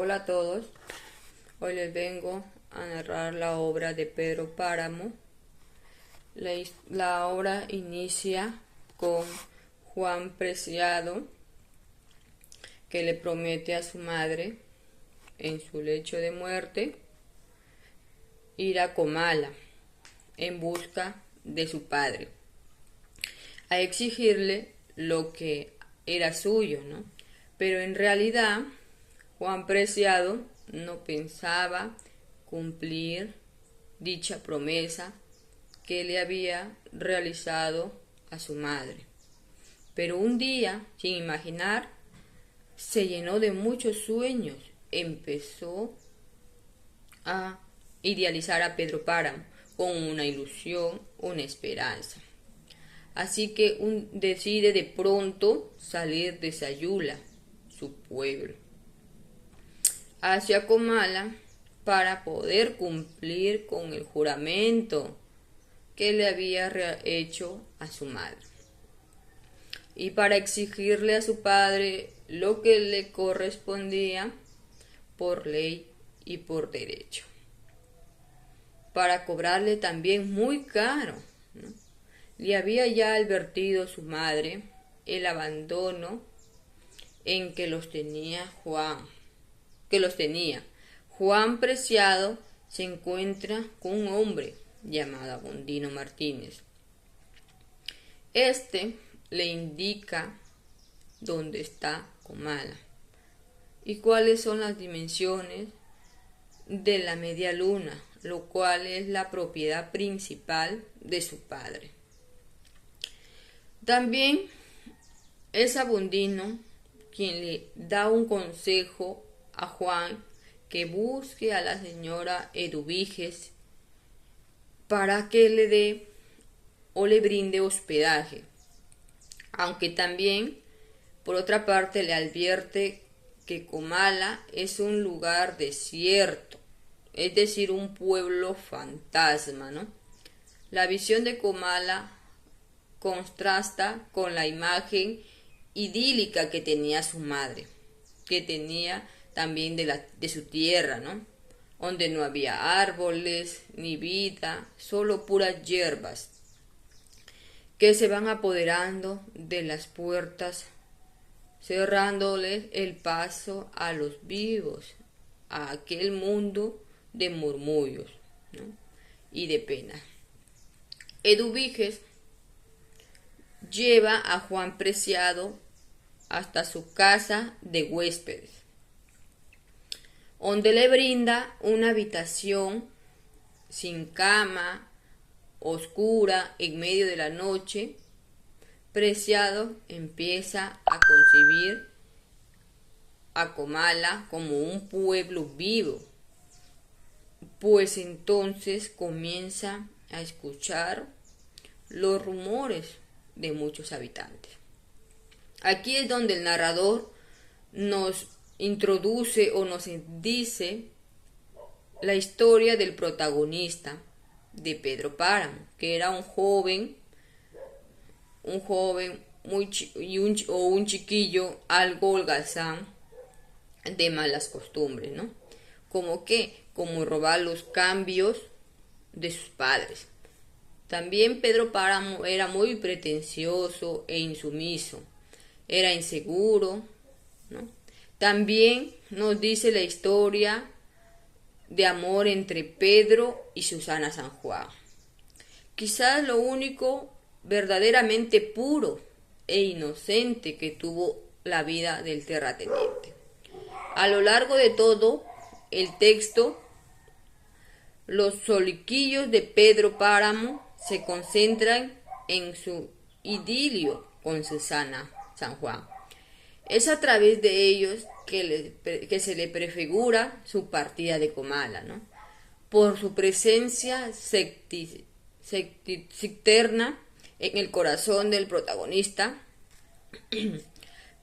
Hola a todos, hoy les vengo a narrar la obra de Pedro Páramo. La obra inicia con Juan Preciado, que le promete a su madre, en su lecho de muerte, ir a Comala en busca de su padre, a exigirle lo que era suyo, ¿no? Pero en realidad Juan Preciado no pensaba cumplir dicha promesa que le había realizado a su madre. Pero un día, sin imaginar, se llenó de muchos sueños. Empezó a idealizar a Pedro Páramo con una ilusión, una esperanza. Así que decide de pronto salir de Sayula, su pueblo, hacia Comala para poder cumplir con el juramento que le había hecho a su madre y para exigirle a su padre lo que le correspondía por ley y por derecho, para cobrarle también muy caro, ¿no? Le había ya advertido su madre el abandono en que los tenía Juan Preciado se encuentra con un hombre llamado Abundino Martínez. Este le indica dónde está Comala y cuáles son las dimensiones de la media luna, lo cual es la propiedad principal de su padre. También es Abundino quien le da un consejo a Juan, que busque a la señora Eduviges para que le dé o le brinde hospedaje, aunque también por otra parte le advierte que Comala es un lugar desierto, es decir, un pueblo fantasma, ¿no? La visión de Comala contrasta con la imagen idílica que tenía su madre, que tenía también de su tierra, ¿no? Donde no había árboles ni vida, solo puras hierbas que se van apoderando de las puertas, cerrándoles el paso a los vivos, a aquel mundo de murmullos, ¿no? Y de pena. Eduviges lleva a Juan Preciado hasta su casa de huéspedes, donde le brinda una habitación sin cama, oscura, en medio de la noche. Preciado empieza a concebir a Comala como un pueblo vivo, pues entonces comienza a escuchar los rumores de muchos habitantes. Aquí es donde el narrador nos introduce o nos dice la historia del protagonista de Pedro Páramo, que era un joven un chiquillo algo holgazán de malas costumbres, ¿no? Como robar los cambios de sus padres. También Pedro Páramo era muy pretencioso e insumiso, era inseguro, ¿no? También nos dice la historia de amor entre Pedro y Susana San Juan. Quizás lo único verdaderamente puro e inocente que tuvo la vida del terrateniente. A lo largo de todo el texto, los soliquillos de Pedro Páramo se concentran en su idilio con Susana San Juan. Es a través de ellos que se le prefigura su partida de Comala, ¿no? Por su presencia secterna en el corazón del protagonista.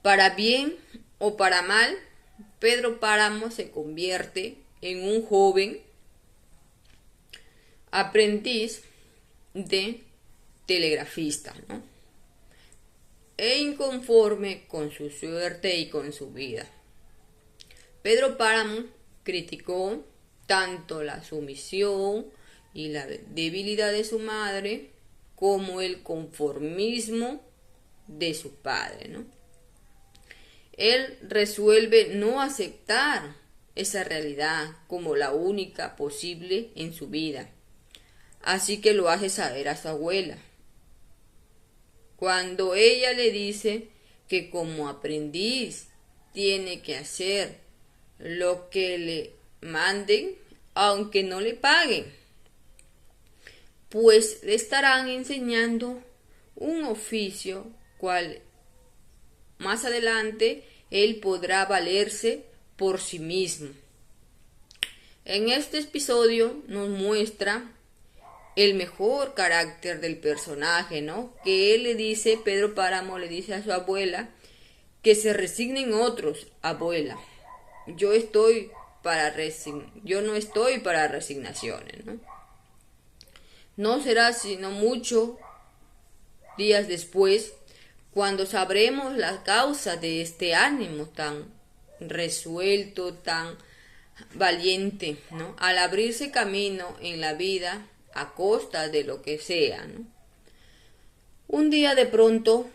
Para bien o para mal, Pedro Páramo se convierte en un joven aprendiz de telegrafista, ¿no? E inconforme con su suerte y con su vida. Pedro Páramo criticó tanto la sumisión y la debilidad de su madre como el conformismo de su padre, ¿no? Él resuelve no aceptar esa realidad como la única posible en su vida, así que lo hace saber a su abuela. Cuando ella le dice que como aprendiz tiene que hacer lo que le manden, aunque no le paguen, pues le estarán enseñando un oficio cual más adelante él podrá valerse por sí mismo. En este episodio nos muestra el mejor carácter del personaje, ¿no? Que él le dice, Pedro Páramo le dice a su abuela, que se resignen otros, abuela. Yo no estoy para resignaciones, ¿no? No será sino muchos días después cuando sabremos la causa de este ánimo tan resuelto, tan valiente, ¿no? Al abrirse camino en la vida a costa de lo que sea, ¿no? Un día de pronto,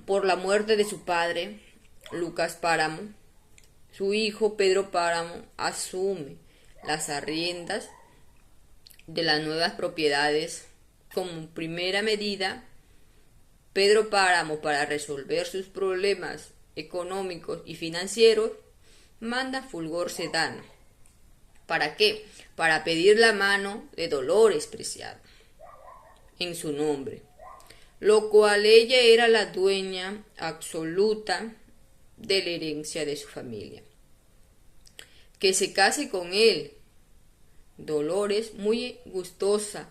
por la muerte de su padre, Lucas Páramo, su hijo Pedro Páramo asume las arriendas de las nuevas propiedades. Como primera medida, Pedro Páramo, para resolver sus problemas económicos y financieros, manda a Fulgor Sedano. ¿Para qué? Para pedir la mano de Dolores Preciado en su nombre, lo cual ella era la dueña absoluta de la herencia de su familia. Que se case con él. Dolores, muy gustosa,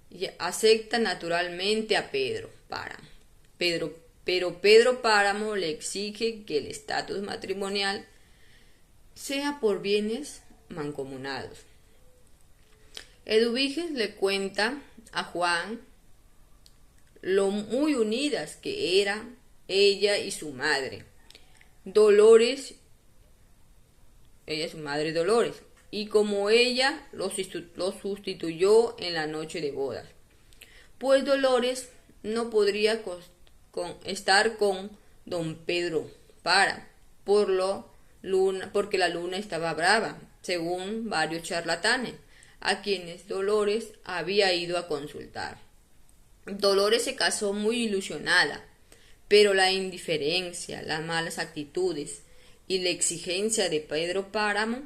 y acepta naturalmente a Pedro Páramo. Pero Pedro Páramo le exige que el estatus matrimonial sea por bienes mancomunados. Eduviges le cuenta a Juan lo muy unidas que eran ella y su madre, Dolores, ella es su madre Dolores, y como ella lo sustituyó en la noche de bodas, pues Dolores no podría estar con don Pedro Páramo porque la luna estaba brava, según varios charlatanes, a quienes Dolores había ido a consultar. Dolores se casó muy ilusionada, pero la indiferencia, las malas actitudes y la exigencia de Pedro Páramo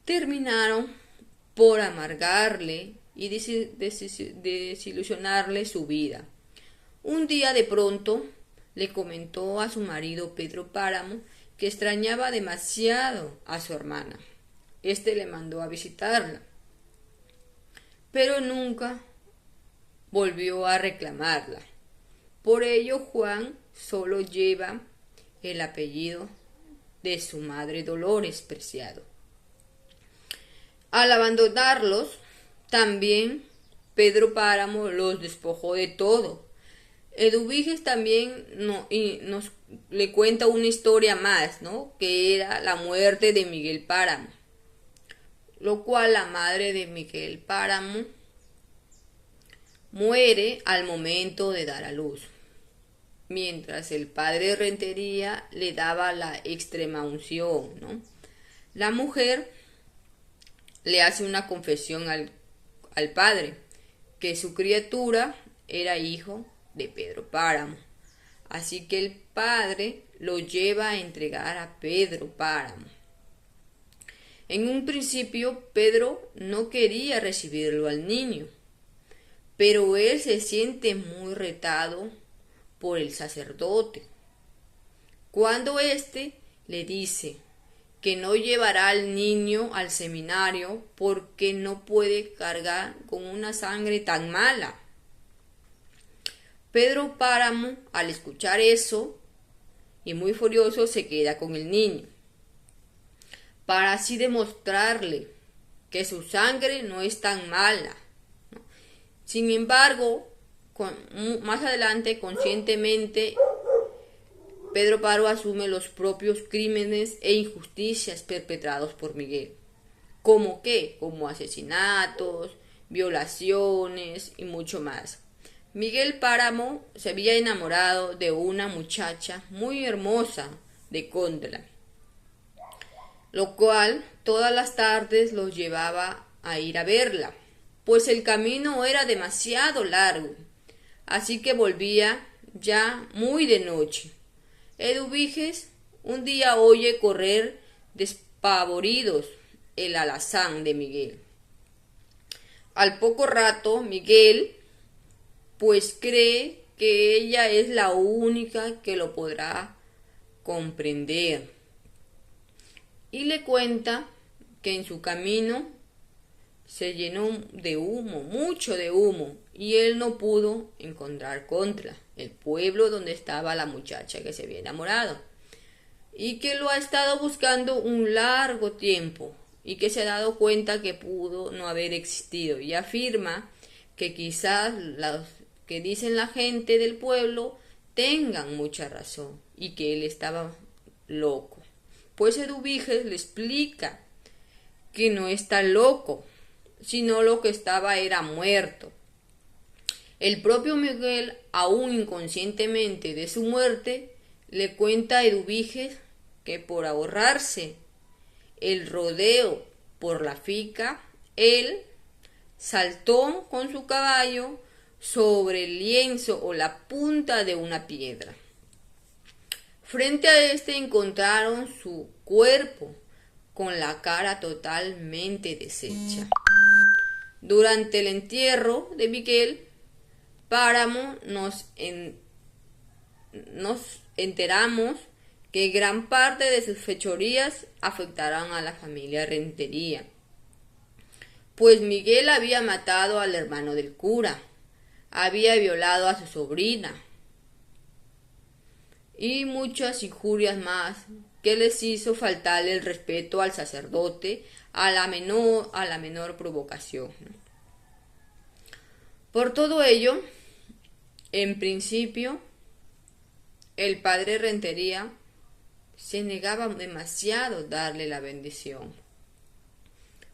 terminaron por amargarle y desilusionarle su vida. Un día de pronto le comentó a su marido Pedro Páramo que extrañaba demasiado a su hermana. Este le mandó a visitarla, pero nunca volvió a reclamarla. Por ello Juan solo lleva el apellido de su madre Dolores Preciado. Al abandonarlos, también Pedro Páramo los despojó de todo. Eduviges también nos le cuenta una historia más, ¿no? Que era la muerte de Miguel Páramo, lo cual la madre de Miguel Páramo muere al momento de dar a luz, mientras el padre Rentería le daba la extremaunción, ¿no? La mujer le hace una confesión al padre, que su criatura era hijo de Pedro Páramo. Así que el padre lo lleva a entregar a Pedro Páramo. En un principio Pedro no quería recibirlo al niño, pero él se siente muy retado por el sacerdote, cuando éste le dice que no llevará al niño al seminario porque no puede cargar con una sangre tan mala. Pedro Páramo, al escuchar eso, y muy furioso, se queda con el niño, para así demostrarle que su sangre no es tan mala. Sin embargo, más adelante, conscientemente, Pedro Páramo asume los propios crímenes e injusticias perpetrados por Miguel. ¿Cómo qué? Como asesinatos, violaciones y mucho más. Miguel Páramo se había enamorado de una muchacha muy hermosa de Condla, lo cual todas las tardes los llevaba a ir a verla, pues el camino era demasiado largo, así que volvía ya muy de noche. Eduviges un día oye correr despavoridos el alazán de Miguel. Al poco rato, Miguel, pues cree que ella es la única que lo podrá comprender, y le cuenta que en su camino se llenó de humo, mucho de humo, y él no pudo encontrar Contra, el pueblo donde estaba la muchacha que se había enamorado, y que lo ha estado buscando un largo tiempo, y que se ha dado cuenta que pudo no haber existido, y afirma que quizás los que dicen la gente del pueblo tengan mucha razón, y que él estaba loco. Pues Eduviges le explica que no está loco, sino lo que estaba era muerto. El propio Miguel, aún inconscientemente de su muerte, le cuenta a Eduviges que por ahorrarse el rodeo por la finca, él saltó con su caballo sobre el lienzo o la punta de una piedra. Frente a este encontraron su cuerpo con la cara totalmente deshecha. Durante el entierro de Miguel Páramo nos enteramos que gran parte de sus fechorías afectarán a la familia Rentería, pues Miguel había matado al hermano del cura, había violado a su sobrina y muchas injurias más que les hizo faltar el respeto al sacerdote a la menor provocación. Por todo ello, en principio, el padre Rentería se negaba demasiado darle la bendición.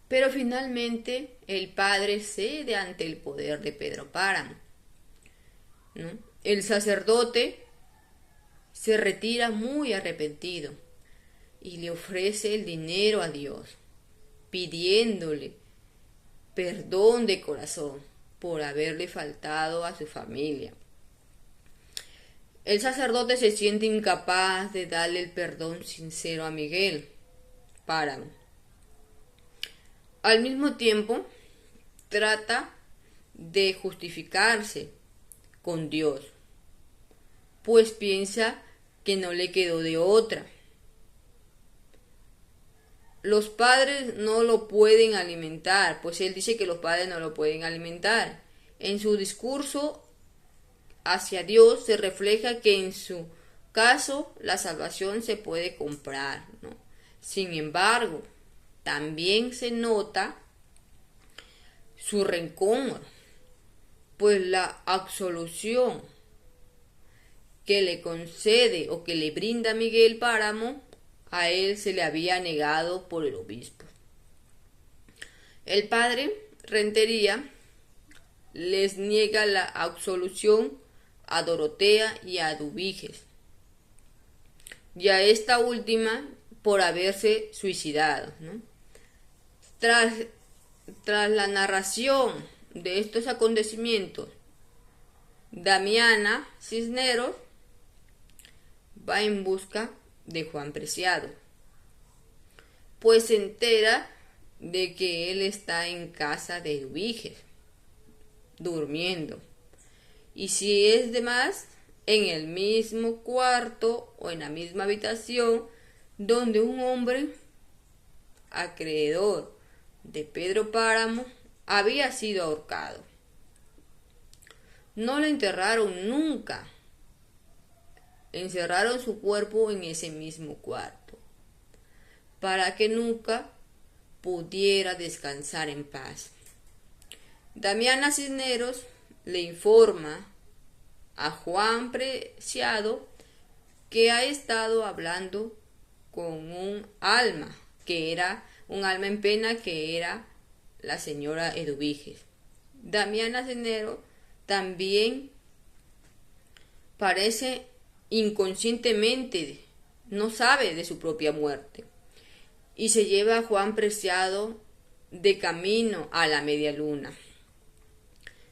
Pero finalmente el padre cede ante el poder de Pedro Páramo, ¿no? El sacerdote se retira muy arrepentido y le ofrece el dinero a Dios, pidiéndole perdón de corazón por haberle faltado a su familia. El sacerdote se siente incapaz de darle el perdón sincero a Miguel Páramo. Al mismo tiempo, trata de justificarse con Dios, pues piensa que no le quedó de otra. Los padres no lo pueden alimentar, pues él dice que los padres no lo pueden alimentar. En su discurso hacia Dios se refleja que en su caso la salvación se puede comprar, ¿no? Sin embargo, también se nota su rencor, pues la absolución que le concede o que le brinda Miguel Páramo, a él se le había negado por el obispo. El padre Rentería les niega la absolución a Dorotea y a Eduviges, y a esta última por haberse suicidado, ¿no? Tras la narración de estos acontecimientos, Damiana Cisneros va en busca de Juan Preciado, pues se entera de que él está en casa de Eduviges, durmiendo, y si es de más, en el mismo cuarto o en la misma habitación donde un hombre acreedor de Pedro Páramo había sido ahorcado. No lo enterraron nunca, encerraron su cuerpo en ese mismo cuarto, para que nunca pudiera descansar en paz. Damiana Cisneros le informa a Juan Preciado que ha estado hablando con un alma, que era un alma en pena, que era la señora Eduviges. Damiana Cenero también parece inconscientemente, no sabe de su propia muerte, y se lleva a Juan Preciado de camino a la media luna,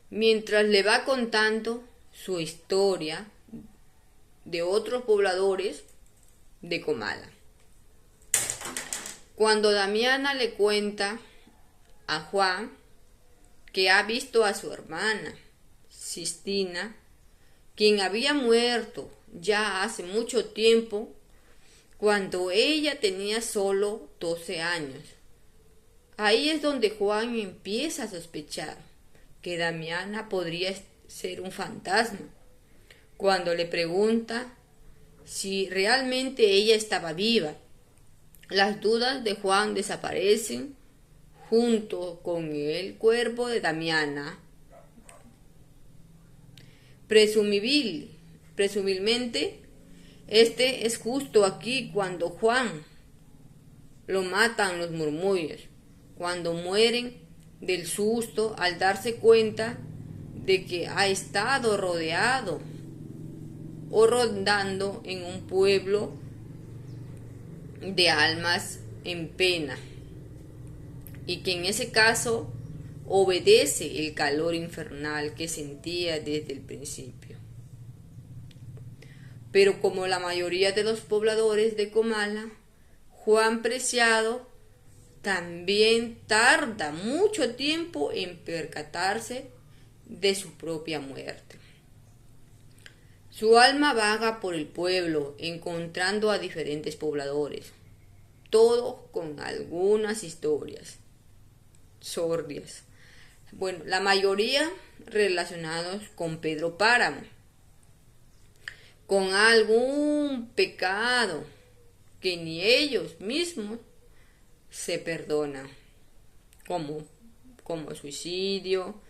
mientras le va contando su historia de otros pobladores de Comala. Cuando Damiana le cuenta a Juan que ha visto a su hermana, Sistina, quien había muerto ya hace mucho tiempo, cuando ella tenía solo 12 años. Ahí es donde Juan empieza a sospechar que Damiana podría ser un fantasma. Cuando le pregunta si realmente ella estaba viva, las dudas de Juan desaparecen junto con el cuerpo de Damiana. Presumiblemente, este es justo aquí cuando Juan lo matan los murmullos, cuando mueren del susto al darse cuenta de que ha estado rodeado o rondando en un pueblo de almas en pena, y que en ese caso obedece el calor infernal que sentía desde el principio. Pero como la mayoría de los pobladores de Comala, Juan Preciado también tarda mucho tiempo en percatarse de su propia muerte. Su alma vaga por el pueblo, encontrando a diferentes pobladores, todos con algunas historias sordias. Bueno, la mayoría relacionados con Pedro Páramo, con algún pecado que ni ellos mismos se perdonan, como suicidio,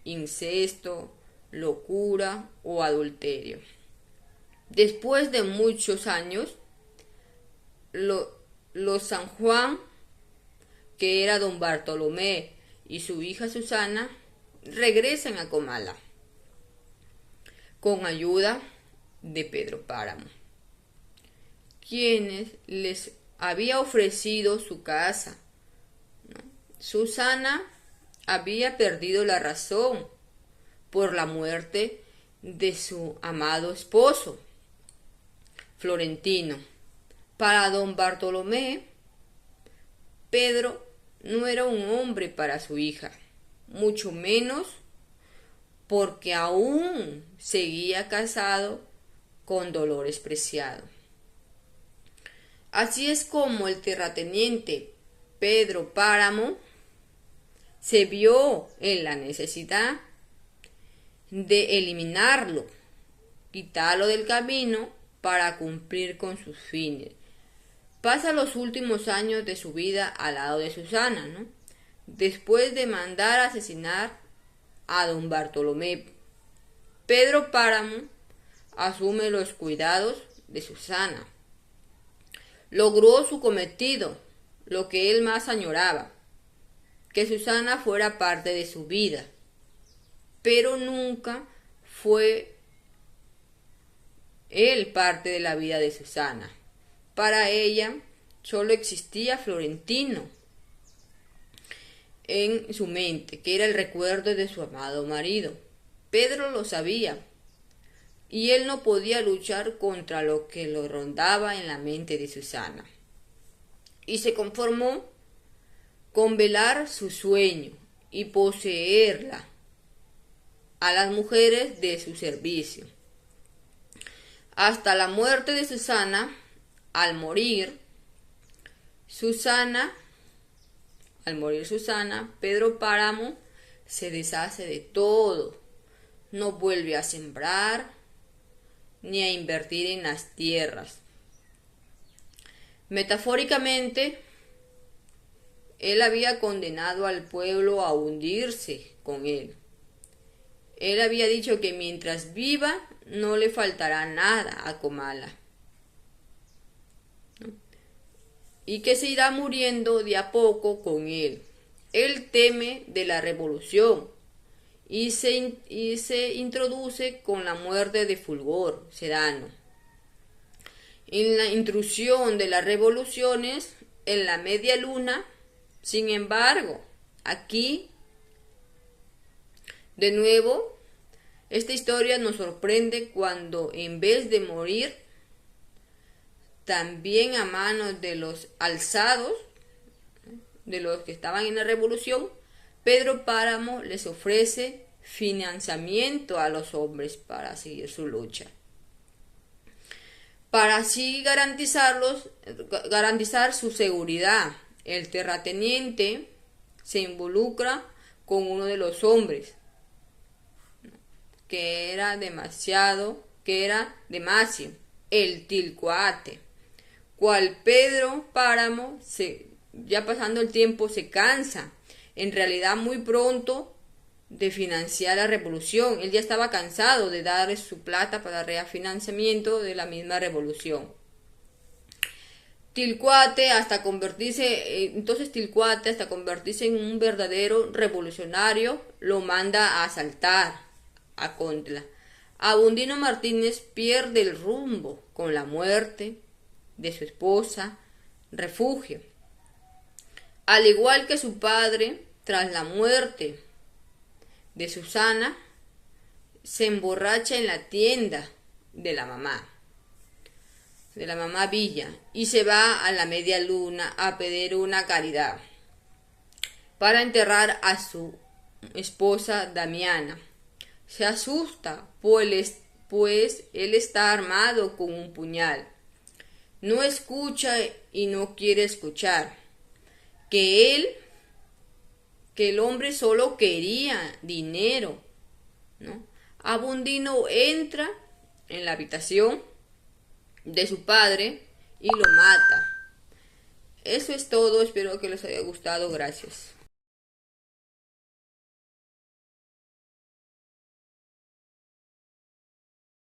incesto, locura o adulterio. Después de muchos años, los San Juan, que era don Bartolomé, y su hija Susana, regresan a Comala con ayuda de Pedro Páramo, quienes les había ofrecido su casa, ¿no? Susana había perdido la razón por la muerte de su amado esposo, Florentino. Para don Bartolomé, Pedro no era un hombre para su hija, mucho menos porque aún seguía casado con Dolores Preciado. Así es como el terrateniente Pedro Páramo se vio en la necesidad de eliminarlo, quitarlo del camino para cumplir con sus fines. Pasa los últimos años de su vida al lado de Susana, ¿no? Después de mandar a asesinar a don Bartolomé, Pedro Páramo asume los cuidados de Susana. Logró su cometido, lo que él más añoraba, que Susana fuera parte de su vida, pero nunca fue él parte de la vida de Susana. Para ella solo existía Florentino en su mente, que era el recuerdo de su amado marido. Pedro lo sabía, y él no podía luchar contra lo que lo rondaba en la mente de Susana. Y se conformó con velar su sueño y poseerla a las mujeres de su servicio. Hasta la muerte de Susana, al morir Susana, Pedro Páramo se deshace de todo. No vuelve a sembrar ni a invertir en las tierras. Metafóricamente, él había condenado al pueblo a hundirse con él. Él había dicho que mientras viva no le faltará nada a Comala. y que se irá muriendo de a poco con él. Él teme de la revolución y se introduce con la muerte de Fulgor Sedano. En la intrusión de las revoluciones en la media luna, sin embargo, aquí, de nuevo, esta historia nos sorprende cuando en vez de morir, también a manos de los alzados, de los que estaban en la revolución, Pedro Páramo les ofrece financiamiento a los hombres para seguir su lucha, para así garantizar su seguridad. El terrateniente se involucra con uno de los hombres, que era Demasio, el Tilcoate, cual Pedro Páramo, ya pasando el tiempo, se cansa, en realidad muy pronto, de financiar la revolución. Él ya estaba cansado de dar su plata para refinanciamiento de la misma revolución. Tilcoate hasta convertirse en un verdadero revolucionario, lo manda a asaltar a Contla. Abundino Martínez pierde el rumbo con la muerte de su esposa, Refugio. Al igual que su padre, tras la muerte de Susana, se emborracha en la tienda de la mamá Villa, y se va a la media luna a pedir una caridad para enterrar a su esposa Damiana. Se asusta, pues él está armado con un puñal. No escucha y no quiere escuchar. Que el hombre solo quería dinero, ¿no? Abundino entra en la habitación de su padre y lo mata. Eso es todo, espero que les haya gustado, gracias.